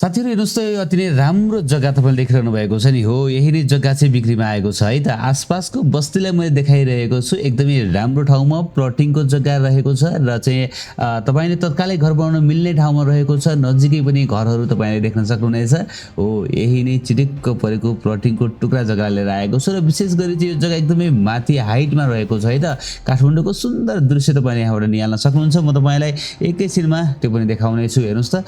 साथीहरु हेर्नुस् त यो अति नै राम्रो जग्गा तपाईले देखिरहनु भएको छ नि हो यही नै जग्गा चाहिँ बिक्रीमा आएको छ है त आसपासको बस्तीलाई मैले देखाइरहेको छु एकदमै राम्रो ठाउँमा प्लटिङको जग्गा रहेको छ र चाहिँ तपाईले तत्कालै घर बनाउन मिल्ने ठाउँमा रहेको छ नजिकै पनि घरहरू तपाईले देख्न सक्नुहुनेछ हो यही नै चिटिक्क परेको प्लटिङको टुक्रा जग्गा लिएर आएको छु र विशेष गरी चाहिँ यो जग्गा एकदमै माथि हाइटमा रहेको छ है त काठमाडौँको सुन्दर दृश्य तपाईले यहाँबाट निहाल्न सक्नुहुन्छ म तपाईलाई एकैछिनमा त्यो पनि देखाउने छु हेर्नुस् त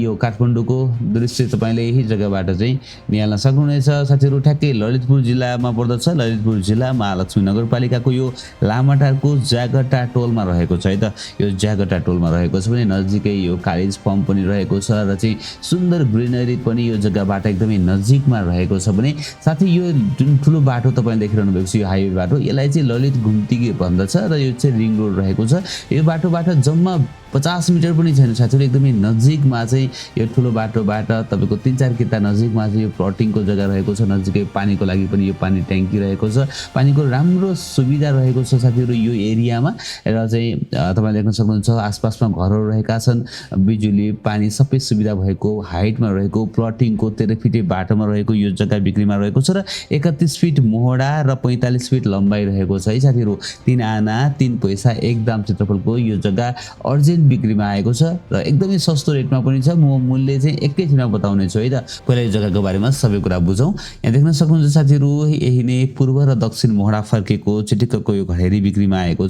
यो काठमाडौँको दृश्य तपाईले यही जग्गाबाट चाहिँ निहाल्न सक्नुहुनेछ साथीहरु ठ्याक्कै ललितपुर जिल्लामा पर्दछ ललितपुर जिल्ला महालक्ष्मी नगरपालिकाको यो लामाटारको जागटा टोलमा रहेको छ है त यो जागटा टोलमा रहेको छ भने नजिकै यो कलेज फर्म पनि रहेको छ र चाहिँ सुन्दर ग्रिनरी पनि यो जग्गाबाट एकदमै नजिकमा रहेको छ भने साथै यो जुन ठुलो बाटो तपाईले देखिरहनु भएको छ यो हाइवे बाटो यसलाई चाहिँ ललित घुम्ती भन्दछ र यो चाहिँ रिङ रोड रहेको छ यो बाटोबाट जम्मा 50 मिटर पनि छैन साथीहरु एकदमै नजिकमा चाहिँ यो ठुलो बाटोबाट तपाईको 3-4 किता नजिकमा चाहिँ यो प्लटिङको जग्गा रहेको छ नजिकै पानीको लागि पनि यो पानी ट्याङ्की रहेको छ पानीको राम्रो सुविधा रहेको छ साथीहरु यो एरियामा र चाहिँ तपाईले देख्न सक्नुहुन्छ आसपासमा घरहरू रहेका छन् बिजुली पानी सबै सुविधा भएको हाइटमा रहेको प्लटिङको 13 फिटे बाटोमा रहेको यो जग्गा बिक्रीमा रहेको छ र 31 फिट मोहडा र 45 फिट लम्बाइ रहेको छ है साथीहरु 3 आना 3 पैसा एक दाम क्षेत्रफलको यो जग्गा अर्जेन्ट बिक्रीमा आएको छ र एकदमै सस्तो रेटमा पनि छ म मूल्य चाहिँ एकैछिनमा बताउने छु है त पहिला यो जग्गाको बारेमा सबै कुरा बुझौं यहाँ देख्न सक्नुहुन्छ साथीहरु यही नै पूर्व र दक्षिण मोहडा फर्केको चिटिक्कको यो घडेरी बिक्रीमा आएको छ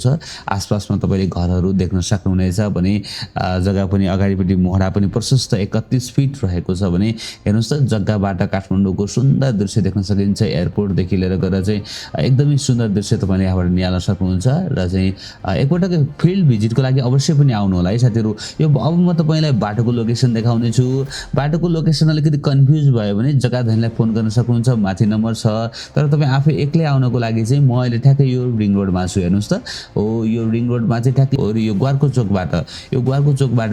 आसपासमा तपाईले घरहरू देख्न सक्नुहुनेछ भने जग्गा पनि अगाडिपटि मोहडा पनि प्रशस्त 31 फिट रहेको छ भने हेर्नुस् त जग्गाबाट काठमाडौँको सुन्दर दृश्य देख्न सकिन्छ एयरपोर्ट देखि लिएर गएर चाहिँ एकदमै सुन्दर दृश्य तपाईले यहाँबाट निहाल्न सक्नुहुन्छ र चाहिँ एकपटक फिल्ड भिजिटको लागि अवश्य पनि आउनु होला है साथीहरु यो अब म तपाईलाई बाटोको लोकेसन देखाउने छु बाटोको लोकेसन अलिकति कन्फ्युज भयो भने जग्गा धनीलाई फोन गर्न सक्नुहुन्छ माथि नम्बर छ तर तपाई आफै एक्लै आउनको लागि चाहिँ म अहिले ठ्याक्कै यो रिङ रोडमा छु हेर्नुस् त हो यो रिङ रोडमा चाहिँ ठ्याक्कै यो ग्वारको चोकबाट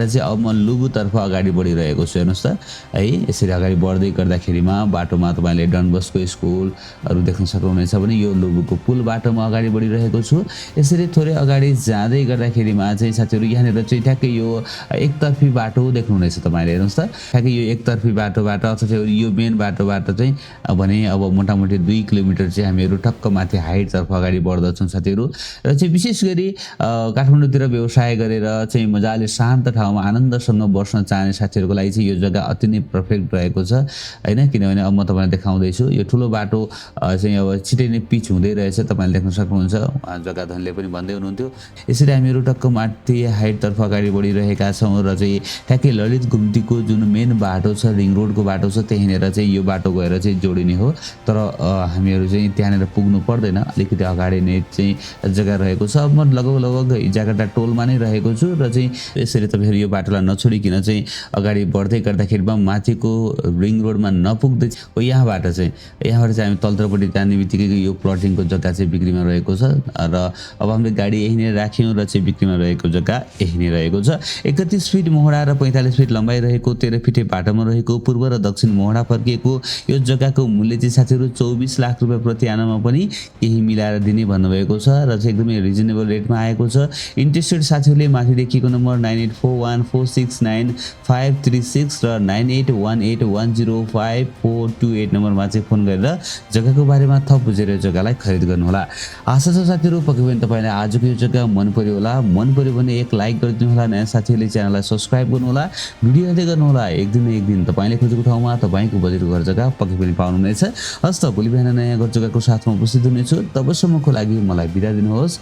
चाहिँ अब म लुबु तर्फ अगाडि बढिरहेको छु हेर्नुस् त है यसरी अगाडि बढ्दै गर्दाखेरिमा बाटोमा तपाईले डनबस्को स्कुलहरु देख्न सक्नुहुनेछ भने यो लुबुको पुल बाटोमा अगाडि बढिरहेको छु यसरी थोरै अगाडि जाँदै गर्दाखेरिमा चाहिँ साथीहरु यहाँनेर चाहिँ ठ्याक्कै यो एकतर्फी बाटो देख्नुहुनेछ तपाईले हेर्नुस् त ठ्याक्कै यो एकतर्फी बाटोबाट अथवा यो मेन बाटोबाट चाहिँ भने अब मोटामोटी 2 किलोमिटर चाहिँ हामीहरु ठक्क माथि हाइट तर्फ अगाडि बढ्दछौं साथीहरु र चाहिँ विशेष गरी काठमाडौँतिर व्यवसाय गरेर चाहिँ मजाले शान्त ठाउँमा आनन्दसँग बस्न चाहने साथीहरुको लागि चाहिँ यो जग्गा अति नै पर्फेक्ट रहेको छ हैन किनभने अब म तपाईलाई देखाउँदै छु यो ठुलो बाटो चाहिँ अब छिटै नै पिच हुँदै रहेछ तपाईले देख्न सक्नुहुन्छ जग्गा धनले पनि भन्दै हुनुहुन्थ्यो यसरी हामीहरु टक्क माथि हाइट तर्फ अगाडि बढिरहेका छौं र चाहिँ ठ्याक्कै ललित घुम्तीको जुन मेन बाटो छ रिङ रोडको बाटो छ त्यहीँनेर चाहिँ यो बाटो गएर चाहिँ जोडिने हो तर हामीहरु चाहिँ त्यहाँनेर पुग्नु पर्दैन अलिकति अगाडि नै चाहिँ जग्गा रहेको छ अब म लगभग जागटा टोलमा नै रहेको छु र चाहिँ यसरी तपाईहरु यो बाटोलाई नछोडिकिन चाहिँ अगाडि बढ्दै गर्दाखेरिमा माथिको रिङ रोडमा नपुग्दै हो यहाँबाट चाहिँ हामी तलतरपट्टि जानेबित्तिकै यो प्लटिङको जग्गा चाहिँ बिक्रीमा रहेको छ र अब हामीले गाडी यही नै राख्यौं र चाहिँ बिक्रीमा रहेको जग्गा यही नै रहेको छ 31 फिट मोहडा र 45 फिट लम्बाइ रहेको 13 फिटे बाटोमा रहेको पूर्व र दक्षिण मोहडा फर्किएको यो जग्गाको मूल्य चाहिँ साथीहरु 24 लाख रुपैयाँ प्रति आनामा पनि केही मिलाएर दिने भन्नुभएको छ र चाहिँ एकदमै रिजनेबल रेटमा आएको छ इन्ट्रेस्टेड साथीहरुले माथि देखिएको नम्बर 9841469536 र 9818105428 नम्बरमा चाहिँ फोन गरेर जग्गाको बारेमा थप बुझेर जग्गालाई खरिद गर्नु होला आशा छ साथीहरु पक्कै पनि तपाईलाई आजको यो जग्गा मन पर्यो होला मन पर्यो भने एक लाइक गरिदिनु होला नयाँ साथीहरुले च्यानललाई सब्स्क्राइब गर्नु होला भिडियो हेर्दै गर्नु होला एक दिन तपाईले खोजेको ठाउँमा तपाईको बजेटको घर जग्गा पक्कै पनि पाउनुहुनेछ हस् त भोलि बिहान नयाँ घर जग्गाको साथमा उपस्थित हुनेछु तबसम्मको लागि मलाई बिदा दिनुहोस्